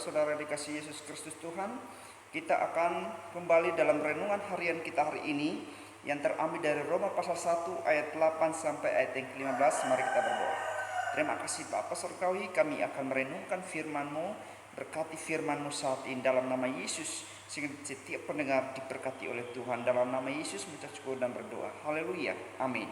Saudara-saudara dikasihi Yesus Kristus Tuhan, kita akan kembali dalam renungan harian kita hari ini yang terambil dari Roma pasal 1 ayat 8 sampai ayat yang ke-15. Mari kita berdoa. Terima kasih Bapa Surgawi, kami akan merenungkan firman-Mu. Berkati firman-Mu saat ini dalam nama Yesus, sehingga setiap pendengar diberkati oleh Tuhan. Dalam nama Yesus mengucap syukur dan berdoa. Haleluya, amin.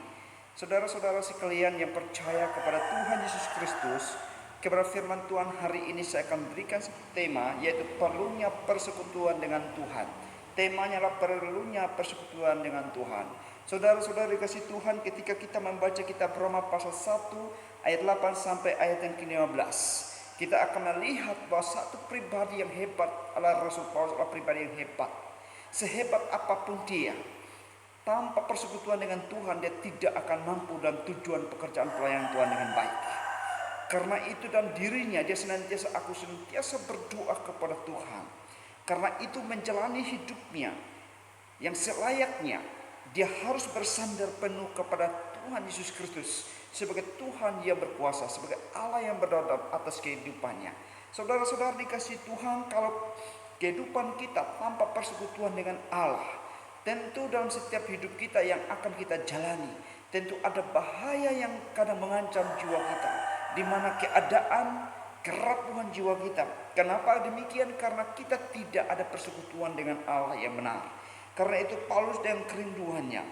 Saudara-saudara sekalian yang percaya kepada Tuhan Yesus Kristus, kepada firman Tuhan hari ini saya akan berikan tema, yaitu perlunya persekutuan dengan Tuhan. Temanya adalah perlunya persekutuan dengan Tuhan. Saudara-saudara dikasih Tuhan, ketika kita membaca kitab Roma pasal 1 ayat 8 sampai ayat yang ke-15, kita akan melihat bahwa satu pribadi yang hebat adalah Rasul Paulus, adalah pribadi yang hebat. Sehebat apapun dia, tanpa persekutuan dengan Tuhan, dia tidak akan mampu dalam tujuan pekerjaan pelayanan Tuhan dengan baik. Karena itu dalam dirinya dia senantiasa berdoa kepada Tuhan. Karena itu menjalani hidupnya yang selayaknya, dia harus bersandar penuh kepada Tuhan Yesus Kristus sebagai Tuhan yang berkuasa, sebagai Allah yang berdaulat atas kehidupannya. Saudara-saudara dikasih Tuhan, kalau kehidupan kita tanpa persekutuan dengan Allah, tentu dalam setiap hidup kita yang akan kita jalani, tentu ada bahaya yang kadang mengancam jiwa kita, di mana keadaan kerapuhan jiwa kita. Kenapa demikian? Karena kita tidak ada persekutuan dengan Allah yang benar. Karena itu Paulus dengan kerinduannya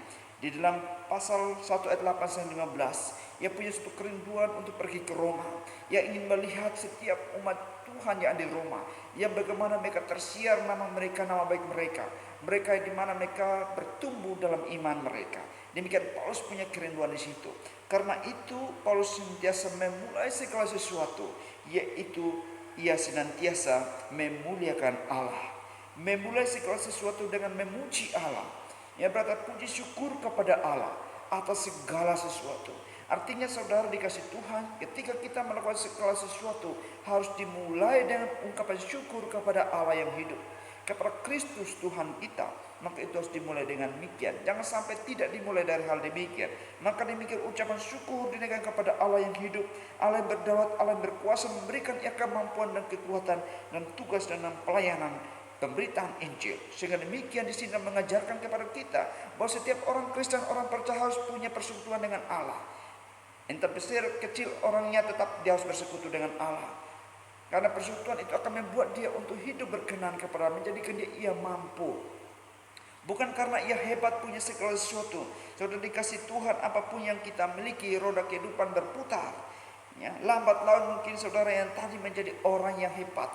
di dalam pasal 1 ayat 8 sampai 15, ia punya suatu kerinduan untuk pergi ke Roma. Ia ingin melihat setiap umat Tuhan yang ada di Roma, yang bagaimana mereka tersiar nama mereka, nama baik mereka, mereka di mana mereka bertumbuh dalam iman mereka. Demikian Paulus punya kerinduan di situ. Karena itu Paulus senantiasa memulai segala sesuatu, yaitu ia senantiasa memuliakan Allah. Memulai segala sesuatu dengan memuji Allah. Ya, berarti puji syukur kepada Allah atas segala sesuatu. Artinya saudara dikasih Tuhan, ketika kita melakukan segala sesuatu harus dimulai dengan ungkapan syukur kepada Allah yang hidup, kepada Kristus Tuhan kita. Maka itu harus dimulai dengan demikian. Jangan sampai tidak dimulai dari hal demikian. Maka demikian ucapan syukur dinaikkan kepada Allah yang hidup, Allah yang berdaulat, Allah yang berkuasa, memberikan ia kemampuan dan kekuatan dan tugas dalam pelayanan pemberitaan Injil. Sehingga demikian di sini mengajarkan kepada kita bahwa setiap orang Kristen, orang percaya harus punya persekutuan dengan Allah. Entah besar kecil orangnya, tetap dia harus bersekutu dengan Allah. Karena persekutuan itu akan membuat dia untuk hidup berkenan kepada Allah, menjadikan dia mampu. Bukan karena ia hebat punya segala sesuatu. Saudara dikasih Tuhan, apapun yang kita miliki, roda kehidupan berputar. Ya, lambat laun mungkin saudara yang tadi menjadi orang yang hebat,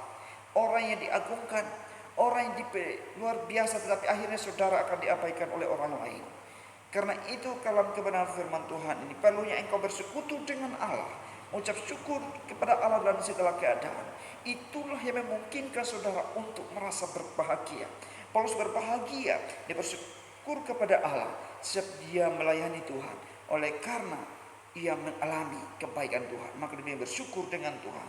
orang yang diagungkan, orang yang luar biasa, tetapi akhirnya saudara akan diabaikan oleh orang lain. Karena itu dalam kebenaran firman Tuhan ini perlunya engkau bersekutu dengan Allah, mengucap syukur kepada Allah dalam segala keadaan. Itulah yang memungkinkan saudara untuk merasa berbahagia. Paulus berbahagia, dia bersyukur kepada Allah setiap dia melayani Tuhan. Oleh karena ia mengalami kebaikan Tuhan, maka dia bersyukur dengan Tuhan.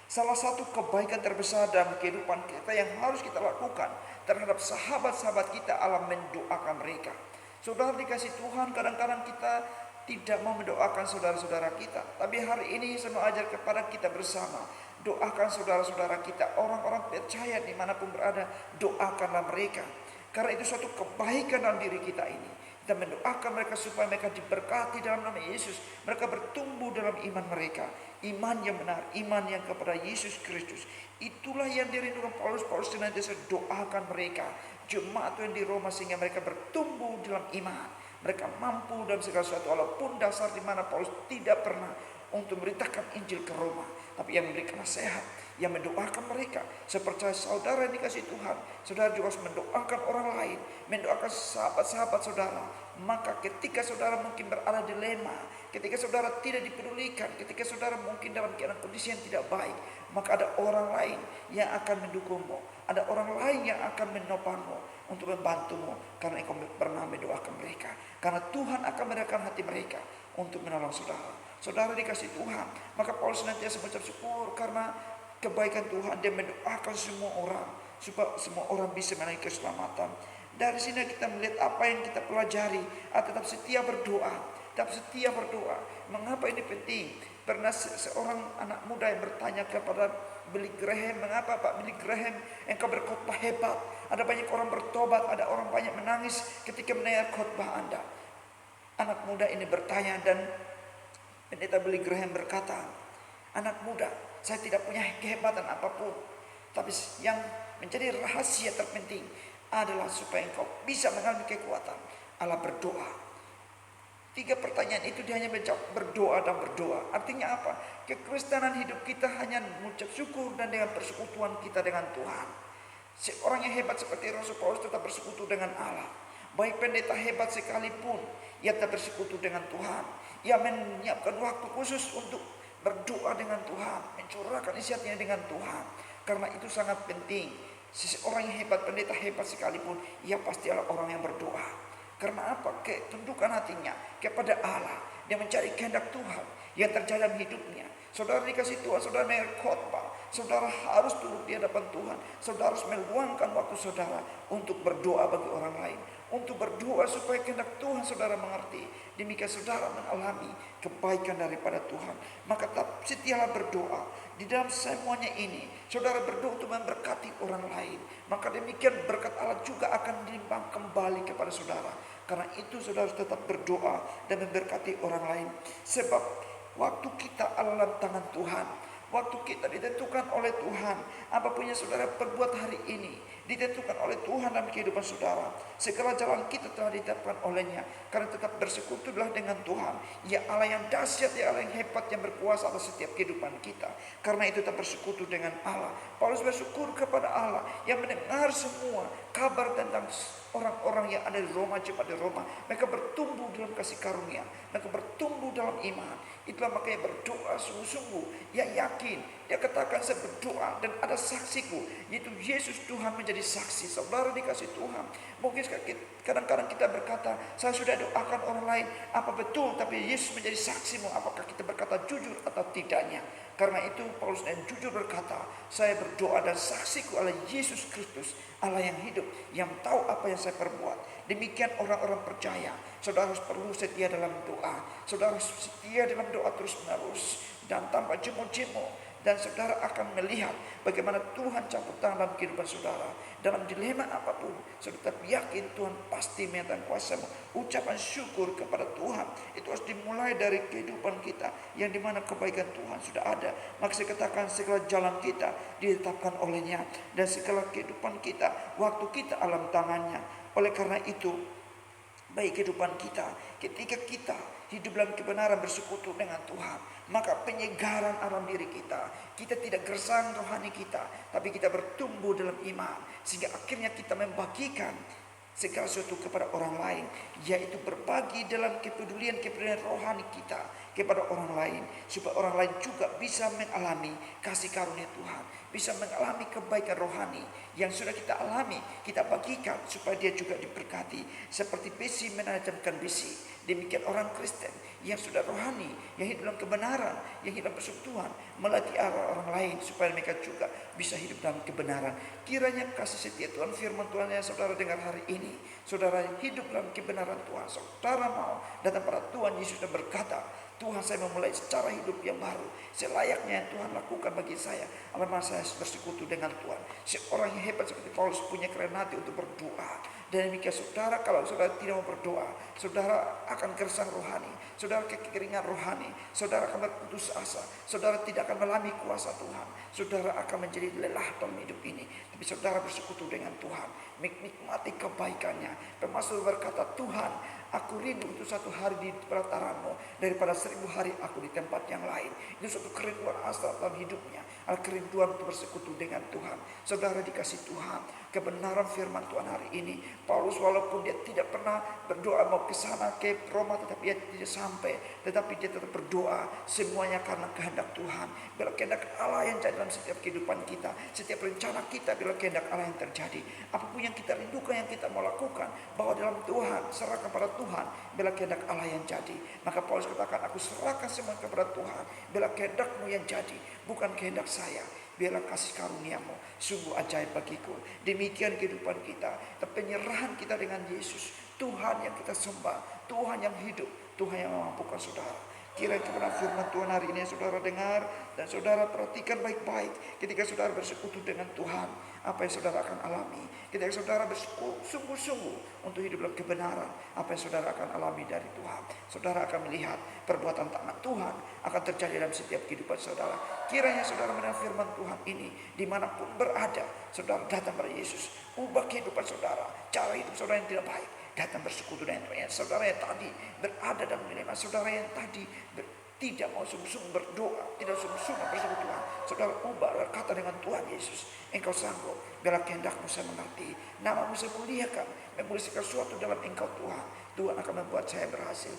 Salah satu kebaikan terbesar dalam kehidupan kita yang harus kita lakukan terhadap sahabat-sahabat kita adalah mendoakan mereka. Saudara dikasih Tuhan, kadang-kadang kita tidak mau mendoakan saudara-saudara kita. Tapi hari ini saya mau ajar kepada kita bersama, doakan saudara-saudara kita, orang-orang percaya dimanapun berada, doakanlah mereka. Karena itu suatu kebaikan dalam diri kita ini. Kita mendoakan mereka supaya mereka diberkati dalam nama Yesus. Mereka bertumbuh dalam iman mereka, iman yang benar, iman yang kepada Yesus Kristus. Itulah yang dirindukan Paulus. Paulus senantiasa doakan mereka, jemaat yang di Roma, sehingga mereka bertumbuh dalam iman. Mereka mampu dalam segala sesuatu, walaupun dasar di mana Paulus tidak pernah untuk memberitakan Injil ke Roma, tapi yang memberikan nasihat, yang mendoakan mereka. Saya percaya saudara yang dikasih Tuhan, saudara juga harus mendoakan orang lain, mendoakan sahabat-sahabat saudara. Maka ketika saudara mungkin berada dilema, ketika saudara tidak dipedulikan, ketika saudara mungkin dalam keadaan kondisi yang tidak baik, maka ada orang lain yang akan mendukungmu, ada orang lain yang akan menopangmu untuk membantumu, karena engkau pernah mendoakan mereka. Karena Tuhan akan menyerahkan hati mereka untuk menolong saudara. Saudara dikasih Tuhan, maka Paulus senantiasa mengucap syukur karena kebaikan Tuhan. Dia mendoakan semua orang supaya semua orang bisa menaiki keselamatan. Dari sini kita melihat apa yang kita pelajari, tetap setia berdoa. tetap setia berdoa. Mengapa ini penting? Pernah seorang anak muda yang bertanya kepada Billy Graham, mengapa Pak Billy Graham engkau berkhotbah hebat? Ada banyak orang bertobat, ada orang banyak menangis ketika mendengar khotbah Anda. Anak muda ini bertanya dan Pendeta Billy Graham berkata, anak muda, saya tidak punya kehebatan apapun, tapi yang menjadi rahasia terpenting adalah supaya engkau bisa mengalami kekuatan Allah berdoa. 3 pertanyaan itu dia hanya menjawab berdoa dan berdoa. Artinya apa? Kekristenan hidup kita hanya mengucap syukur dan dengan persekutuan kita dengan Tuhan. Seorang yang hebat seperti Rasul Paulus tetap bersekutu dengan Allah. Baik pendeta hebat sekalipun, ia tetap bersekutu dengan Tuhan. Ia menyiapkan waktu khusus untuk berdoa dengan Tuhan, mencurahkan isi hatinya dengan Tuhan. Karena itu sangat penting. Seseorang yang hebat, pendeta hebat sekalipun, ia pasti adalah orang yang berdoa. Karena apa? Ketundukan hatinya kepada Allah. Dia mencari kehendak Tuhan yang terjadi dalam hidupnya. Saudara dikasih Tuhan, saudara khotbah, saudara harus turut di hadapan Tuhan. Saudara harus meluangkan waktu saudara untuk berdoa bagi orang lain, untuk berdoa supaya kehendak Tuhan saudara mengerti. Demikian saudara mengalami kebaikan daripada Tuhan. Maka tetap setialah berdoa. Di dalam semuanya ini, saudara berdoa untuk memberkati orang lain. Maka demikian berkat Allah juga akan dilimpahkan kembali kepada saudara. Karena itu saudara harus tetap berdoa dan memberkati orang lain. Sebab waktu kita adalah dalam tangan Tuhan. Waktu kita ditentukan oleh Tuhan. Apapun yang saudara perbuat hari ini ditentukan oleh Tuhan dalam kehidupan saudara. Segala jalan kita telah ditetapkan olehnya. Karena tetap bersekutulah dengan Tuhan. Ya Allah yang dahsyat, ya Allah yang hebat, yang berkuasa atas setiap kehidupan kita. Karena itu tetap bersekutu dengan Allah. Paulus bersyukur kepada Allah yang mendengar semua kabar tentang orang-orang yang ada di Roma, jemaat di Roma. Mereka bertumbuh dalam kasih karunia, mereka bertumbuh dalam iman. Itulah makanya berdoa sungguh-sungguh. Yang yakin, dia katakan saya berdoa dan ada saksiku, yaitu Yesus Tuhan menjadi saksi. Saudara dikasih Tuhan, mungkin kadang-kadang kita berkata, saya sudah doakan orang lain, apa betul, tapi Yesus menjadi saksimu, apakah kita berkata jujur atau tidaknya? Karena itu Paulus dan jujur berkata, saya berdoa dan saksiku adalah Yesus Kristus, Allah yang hidup, yang tahu apa yang saya perbuat. Demikian orang-orang percaya. Saudara harus perlu setia dalam doa. Saudara harus setia dalam doa terus menerus dan tanpa jemu-jemu. Dan saudara akan melihat bagaimana Tuhan campur tangan dalam kehidupan saudara. Dalam dilema apapun, saudara tetap yakin Tuhan pasti menyatakan kuasa-Mu. Ucapan syukur kepada Tuhan itu harus dimulai dari kehidupan kita, yang dimana kebaikan Tuhan sudah ada. Maka saya katakan segala jalan kita ditetapkan olehnya, dan segala kehidupan kita, waktu kita alam tangannya. Oleh karena itu, baik kehidupan kita, ketika kita hidup dalam kebenaran bersekutu dengan Tuhan, maka penyegaran alam diri kita tidak gersang rohani kita, tapi kita bertumbuh dalam iman, sehingga akhirnya kita membagikan segala sesuatu kepada orang lain, yaitu berbagi dalam kepedulian rohani kita kepada orang lain, supaya orang lain juga bisa mengalami kasih karunia Tuhan, bisa mengalami kebaikan rohani yang sudah kita alami, kita bagikan supaya dia juga diberkati. Seperti besi menajamkan besi, demikian orang Kristen yang sudah rohani, yang hidup dalam kebenaran, yang hidup persekutuan, melatih orang lain supaya mereka juga bisa hidup dalam kebenaran. Kiranya kasih setia Tuhan, firman Tuhan yang saudara dengar hari ini, saudara hidup dalam kebenaran Tuhan. Saudara mau datang pada Tuhan Yesus dan berkata, Tuhan, saya memulai secara hidup yang baru, selayaknya yang Tuhan lakukan bagi saya. Alamak, saya bersekutu dengan Tuhan. Seorang yang hebat seperti Paulus punya kerendahan hati untuk berdoa. Dan demikian saudara, kalau saudara tidak mau berdoa, saudara akan gersang rohani, saudara kekeringan rohani, saudara akan berputus asa, saudara tidak akan mengalami kuasa Tuhan, saudara akan menjadi lelah dalam hidup ini. Tapi saudara bersekutu dengan Tuhan, menikmati kebaikannya. Termasuk berkata, Tuhan, aku rindu untuk satu hari di pelataran-Mu daripada 1000 hari aku di tempat yang lain. Itu suatu kerinduan asal dalam hidupnya, kerinduan untuk bersekutu dengan Tuhan. Saudara dikasih Tuhan, kebenaran firman Tuhan hari ini, Paulus walaupun dia tidak pernah berdoa mau ke sana ke Roma, tetapi dia tidak sampai, tetapi dia tetap berdoa semuanya karena kehendak Tuhan. Bila kehendak Allah yang jadi dalam setiap kehidupan kita, setiap rencana kita, bila kehendak Allah yang terjadi, apapun yang kita rindukan, yang kita mau lakukan, bahwa dalam Tuhan, serahkan pada Tuhan, bila kehendak Allah yang jadi. Maka Paulus katakan, aku serahkan semua kepada Tuhan, bila kehendak-Mu yang jadi, bukan kehendak saya. Biarlah kasih karunia-Mu sungguh ajaib bagiku. Demikian kehidupan kita, penyerahan kita dengan Yesus, Tuhan yang kita sembah, Tuhan yang hidup, Tuhan yang memampukan saudara. Kiranya kebenaran firman Tuhan hari ini saudara dengar dan saudara perhatikan baik-baik. Ketika saudara bersekutu dengan Tuhan, apa yang saudara akan alami. Ketika saudara bersungguh-sungguh untuk hidup dalam kebenaran, apa yang saudara akan alami dari Tuhan. Saudara akan melihat perbuatan tangan Tuhan akan terjadi dalam setiap kehidupan saudara. Kiranya saudara mendengar firman Tuhan ini dimanapun berada, saudara datang pada Yesus. Ubah kehidupan saudara, cara hidup saudara yang tidak baik, datang bersekutu dengan Tuhan. Saudara yang tadi berada dalam dilema, saudara yang tadi tidak mau sungguh-sungguh berdoa, tidak sungguh-sungguh bersekutu Tuhan, saudara ubah berkata dengan Tuhan Yesus, Engkau sanggup, biarlah kehendakmu saya mengerti, namamu saya muliakan, memulihkan sesuatu dalam Engkau Tuhan. Tuhan akan membuat saya berhasil.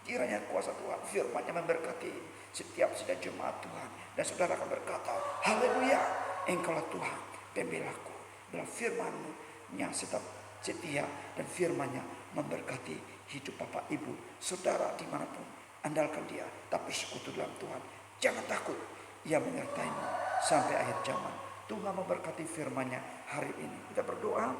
Kiranya kuasa Tuhan firman-Nya memberkati setiap sidang jemaat Tuhan, dan saudara akan berkata, haleluya, Engkaulah Tuhan pembelaku. Bila firman-Mu yang tetap setia dan firman-Nya memberkati hidup Bapak Ibu saudara dimanapun. Andalkan Dia, tapi sekutu dalam Tuhan. Jangan takut, Ia menyertaimu sampai akhir zaman. Tuhan memberkati firman-Nya hari ini. Kita berdoa.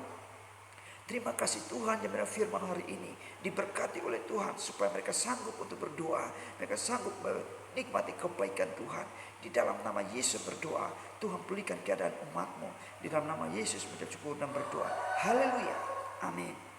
Terima kasih Tuhan yang memberikan firman hari ini, diberkati oleh Tuhan supaya mereka sanggup untuk berdoa, mereka sanggup menikmati kebaikan Tuhan. Di dalam nama Yesus berdoa, Tuhan pulihkan keadaan umat-Mu. Di dalam nama Yesus mengucap syukur dan berdoa. Haleluya. Amin.